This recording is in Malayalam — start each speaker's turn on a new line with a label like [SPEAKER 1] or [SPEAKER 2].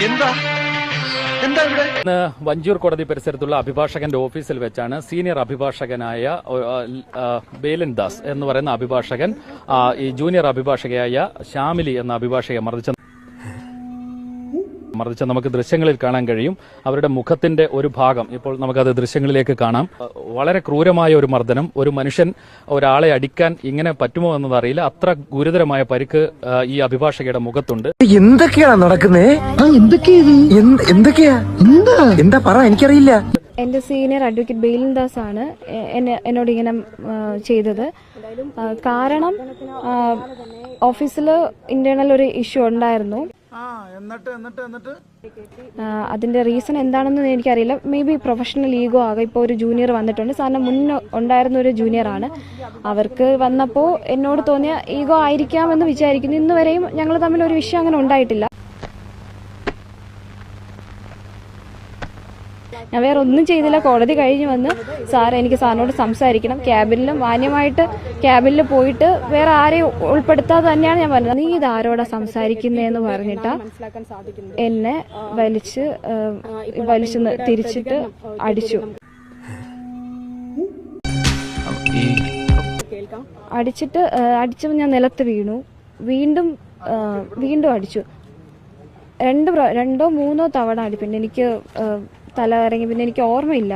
[SPEAKER 1] ഇന്ന് വഞ്ചൂർ കോടതി പരിസരത്തുള്ള അഭിഭാഷകന്റെ ഓഫീസിൽ വെച്ചാണ് സീനിയർ അഭിഭാഷകനായ ബേലൻ ദാസ് എന്ന് പറയുന്ന അഭിഭാഷകൻ ഈ ജൂനിയർ അഭിഭാഷകയായ ശ്യാമിലി എന്ന അഭിഭാഷകയെ മർദ്ദിച്ച നമുക്ക് ദൃശ്യങ്ങളിൽ കാണാൻ കഴിയും. അവരുടെ മുഖത്തിന്റെ ഒരു ഭാഗം ഇപ്പോൾ നമുക്കത് ദൃശ്യങ്ങളിലേക്ക് കാണാം. വളരെ ക്രൂരമായ ഒരു മർദ്ദനം. ഒരു മനുഷ്യൻ ഒരാളെ അടിക്കാൻ ഇങ്ങനെ പറ്റുമോ എന്നതറിയില്ല. അത്ര ഗുരുതരമായ പരിക്ക് ഈ അഭിഭാഷകയുടെ മുഖത്തുണ്ട്.
[SPEAKER 2] എന്തൊക്കെയാണ് നടക്കുന്നേ? എന്താ പറ, എനിക്കറിയില്ല.
[SPEAKER 3] എന്റെ സീനിയർ അഡ്വക്കേറ്റ് ബേലൻ ദാസ് ആണ് എന്നോട് ഇങ്ങനെ ചെയ്തത്. കാരണം ഓഫീസിൽ ഇന്റേണൽ ഒരു ഇഷ്യൂ ഉണ്ടായിരുന്നു. അതിന്റെ റീസൺ എന്താണെന്ന് എനിക്കറിയില്ല. മേ ബി പ്രൊഫഷണൽ ഈഗോ ആകെ. ഇപ്പോൾ ഒരു ജൂനിയർ വന്നിട്ടുണ്ട്. സാറിന് മുന്നേ ഉണ്ടായിരുന്ന ഒരു ജൂനിയർ ആണ്. അവർക്ക് വന്നപ്പോൾ എന്നോട് തോന്നിയ ഈഗോ ആയിരിക്കാമെന്ന് വിചാരിക്കുന്നു. ഇന്ന് വരെയും ഞങ്ങൾ തമ്മിൽ ഒരു വിഷയം അങ്ങനെ ഉണ്ടായിട്ടില്ല. ഞാൻ വേറെ ഒന്നും ചെയ്തില്ല. കോടതി കഴിഞ്ഞ് വന്ന് എനിക്ക് സാറിനോട് സംസാരിക്കണം, ക്യാബിനിലും മാന്യമായിട്ട് ക്യാബിനിൽ പോയിട്ട് വേറെ ആരെയും ഉൾപ്പെടുത്താതെ തന്നെയാണ് ഞാൻ പറഞ്ഞത്. നീ ഇതാരോടാ സംസാരിക്കുന്നതെന്ന് പറഞ്ഞിട്ടാ എന്നെ വലിച്ചു തിരിച്ചിട്ട് അടിച്ചപ്പോൾ ഞാൻ നിലത്ത് വീണു. വീണ്ടും അടിച്ചു. രണ്ടോ മൂന്നോ തവണ അടി. പിന്നെ എനിക്ക് തല ഇറങ്ങി. പിന്നെ എനിക്ക് ഓർമ്മയില്ല.